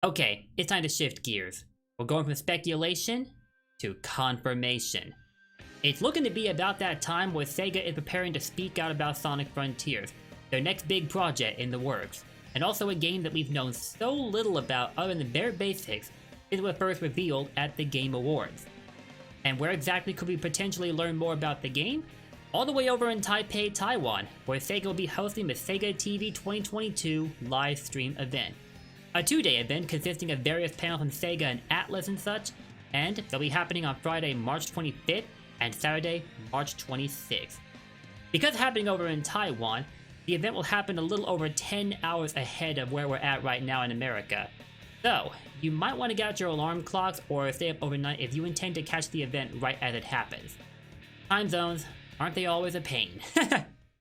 Okay, it's time to shift gears. We're going from speculation to confirmation. It's looking to be about that time where SEGA is preparing to speak out about Sonic Frontiers, their next big project in the works, and also a game that we've known so little about other than the bare basics since it was first revealed at the Game Awards. And where exactly could we potentially learn more about the game? All the way over in Taipei, Taiwan, where SEGA will be hosting the SEGA TV 2022 live stream event. A 2-day event consisting of various panels from SEGA and Atlas and such, and they'll be happening on Friday, March 25th and Saturday, March 26th. Because happening over in Taiwan, the event will happen a little over 10 hours ahead of where we're at right now in America. So, you might want to get out your alarm clocks or stay up overnight if you intend to catch the event right as it happens. Time zones, aren't they always a pain?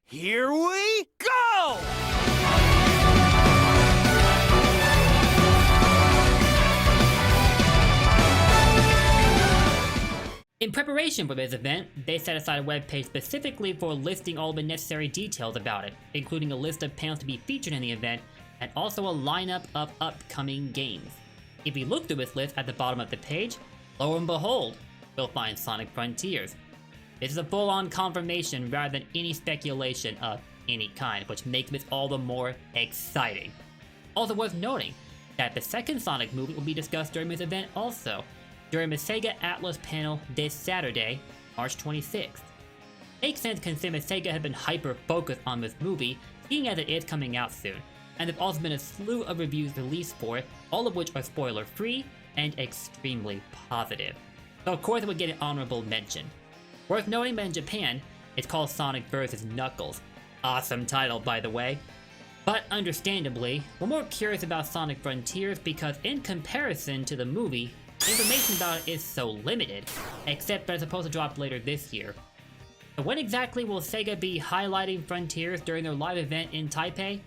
Here we go! In preparation for this event, they set aside a webpage specifically for listing all the necessary details about it, including a list of panels to be featured in the event, and also a lineup of upcoming games. If you look through this list at the bottom of the page, lo and behold, we'll find Sonic Frontiers. This is a full-on confirmation rather than any speculation of any kind, which makes this all the more exciting. Also worth noting that the second Sonic movie will be discussed during this event also, during the SEGA Atlas panel this Saturday, March 26th. Makes sense considering SEGA has been hyper-focused on this movie, seeing as it is coming out soon, and there have also been a slew of reviews released for it, all of which are spoiler-free and extremely positive. So of course it would get an honorable mention. Worth noting that in Japan, it's called Sonic vs. Knuckles. Awesome title, by the way. But understandably, we're more curious about Sonic Frontiers because in comparison to the movie, information about it is so limited, except that it's supposed to drop later this year. So when exactly will SEGA be highlighting Frontiers during their live event in Taipei?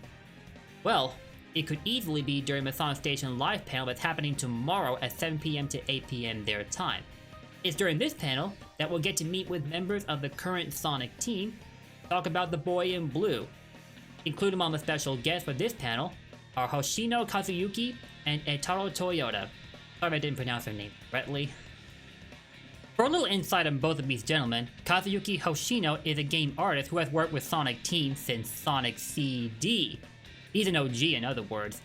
Well, it could easily be during the Sonic Station live panel that's happening tomorrow at 7 PM to 8 PM their time. It's during this panel that we'll get to meet with members of the current Sonic team, talk about the boy in blue. Included among the special guests for this panel are Hoshino Kazuyuki and Etaro Toyota. Sorry if I didn't pronounce their name correctly. For a little insight on both of these gentlemen, Kazuyuki Hoshino is a game artist who has worked with Sonic Team since Sonic CD. He's an OG in other words.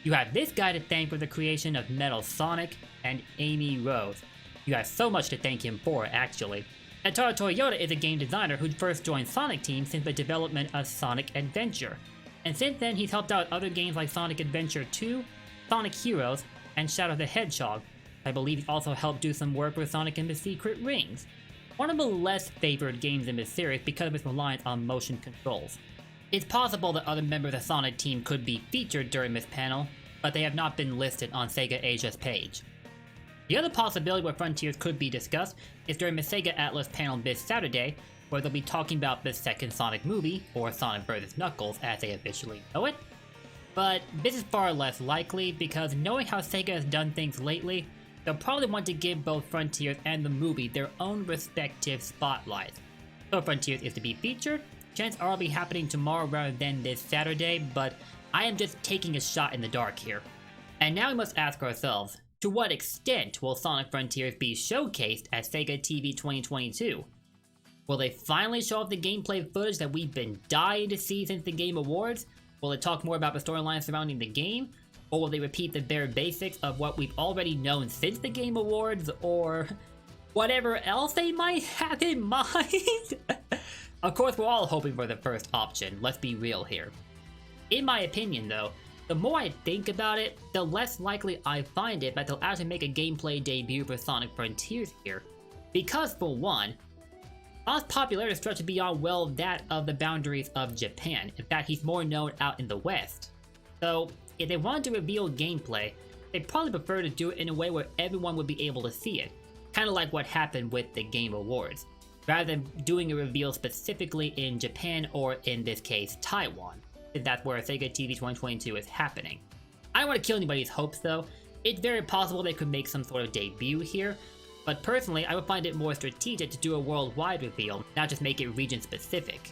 You have this guy to thank for the creation of Metal Sonic and Amy Rose. You have so much to thank him for, actually. Etaro Toyota is a game designer who first joined Sonic Team since the development of Sonic Adventure. And since then he's helped out other games like Sonic Adventure 2, Sonic Heroes, and Shadow the Hedgehog. I believe he also helped do some work with Sonic and the Secret Rings. One of the less favored games in this series because of its reliance on motion controls. It's possible that other members of Sonic Team could be featured during this panel, but they have not been listed on Sega Asia's page. The other possibility where Frontiers could be discussed is during the SEGA Atlas panel this Saturday, where they'll be talking about the second Sonic movie, or Sonic vs. Knuckles as they officially know it. But this is far less likely because knowing how Sega has done things lately, they'll probably want to give both Frontiers and the movie their own respective spotlights. So if Frontiers is to be featured, chances are it'll be happening tomorrow rather than this Saturday, but I am just taking a shot in the dark here. And now we must ask ourselves, to what extent will Sonic Frontiers be showcased at SEGA TV 2022? Will they finally show off the gameplay footage that we've been dying to see since the Game Awards? Will it talk more about the storyline surrounding the game? Or will they repeat the bare basics of what we've already known since the Game Awards? Or whatever else they might have in mind? Of course, we're all hoping for the first option, let's be real here. In my opinion though, the more I think about it, the less likely I find it that they'll actually make a gameplay debut for Sonic Frontiers here. Because for one, Sonic's popularity stretches beyond well that of the boundaries of Japan. In fact, he's more known out in the West. So, if they wanted to reveal gameplay, they'd probably prefer to do it in a way where everyone would be able to see it. Kinda like what happened with the Game Awards, rather than doing a reveal specifically in Japan or in this case, Taiwan. If that's where SEGA TV 2022 is happening. I don't want to kill anybody's hopes though. It's very possible they could make some sort of debut here, but personally I would find it more strategic to do a worldwide reveal, not just make it region specific.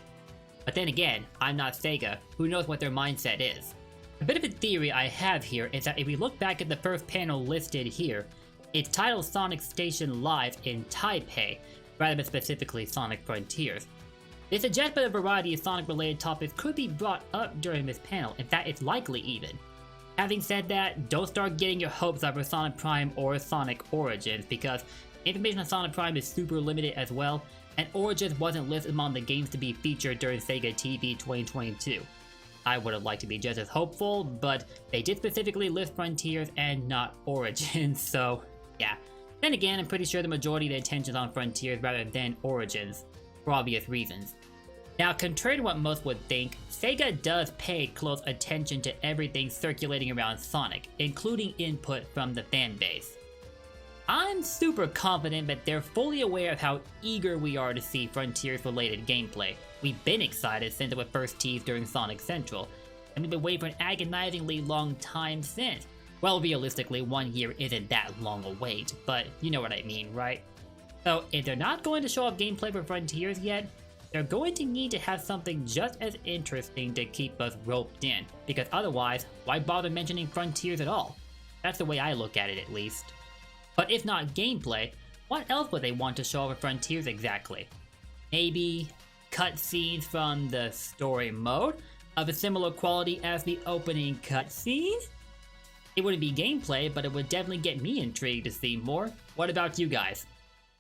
But then again, I'm not SEGA, who knows what their mindset is. A bit of a theory I have here is that if we look back at the first panel listed here, it's titled Sonic Station Live in Taipei, rather than specifically Sonic Frontiers. It suggests that a variety of Sonic-related topics could be brought up during this panel, in fact it's likely even. Having said that, don't start getting your hopes up for Sonic Prime or Sonic Origins, because information on Sonic Prime is super limited as well, and Origins wasn't listed among the games to be featured during SEGA TV 2022. I would have liked to be just as hopeful, but they did specifically list Frontiers and not Origins, so yeah. Then again, I'm pretty sure the majority of the attention is on Frontiers rather than Origins, for obvious reasons. Now, contrary to what most would think, SEGA does pay close attention to everything circulating around Sonic, including input from the fanbase. I'm super confident that they're fully aware of how eager we are to see Frontiers-related gameplay. We've been excited since it was first teased during Sonic Central, and we've been waiting for an agonizingly long time since. Well, realistically, 1 year isn't that long a wait, but you know what I mean, right? So if they're not going to show off gameplay for Frontiers yet, they're going to need to have something just as interesting to keep us roped in, because otherwise, why bother mentioning Frontiers at all? That's the way I look at it, at least. But if not gameplay, what else would they want to show off for Frontiers exactly? Maybe cutscenes from the story mode of a similar quality as the opening cutscene? It wouldn't be gameplay, but it would definitely get me intrigued to see more. What about you guys?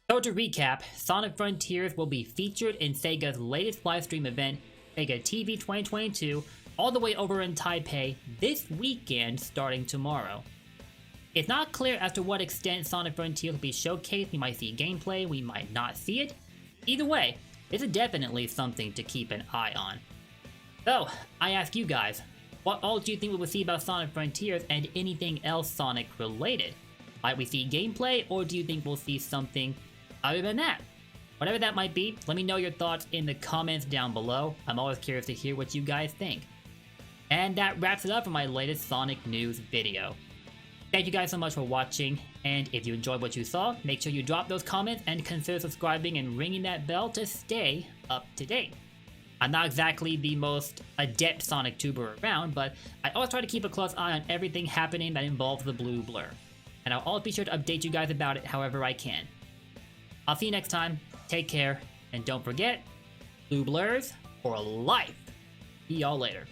So to recap, Sonic Frontiers will be featured in Sega's latest livestream event, SEGA TV 2022, all the way over in Taipei this weekend starting tomorrow. It's not clear as to what extent Sonic Frontiers will be showcased. We might see gameplay, we might not see it. Either way, this is definitely something to keep an eye on. So, I ask you guys, what all do you think we will see about Sonic Frontiers and anything else Sonic related? Might we see gameplay, or do you think we'll see something other than that? Whatever that might be, let me know your thoughts in the comments down below. I'm always curious to hear what you guys think. And that wraps it up for my latest Sonic news video. Thank you guys so much for watching, and if you enjoyed what you saw, make sure you drop those comments and consider subscribing and ringing that bell to stay up to date. I'm not exactly the most adept Sonic tuber around, but I always try to keep a close eye on everything happening that involves the blue blur. And I'll always be sure to update you guys about it however I can. I'll see you next time, take care, and don't forget, blue blurs for life. See y'all later.